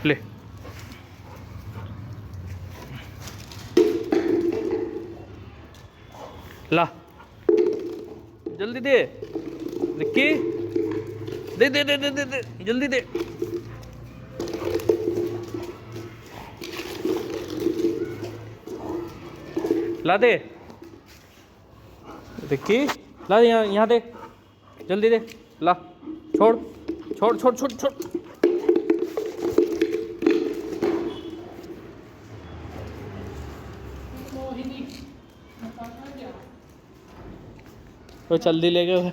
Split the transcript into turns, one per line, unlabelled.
ले ला, जल्दी दे रिक्की, दे दे दे दे दे, दे जल्दी दे। ला दे रिक्की, ला यहाँ यहाँ दे, जल्दी दे, ला छोड़ छोड़ छोड़ छोड़ छोड़। तो जल्दी ले गए।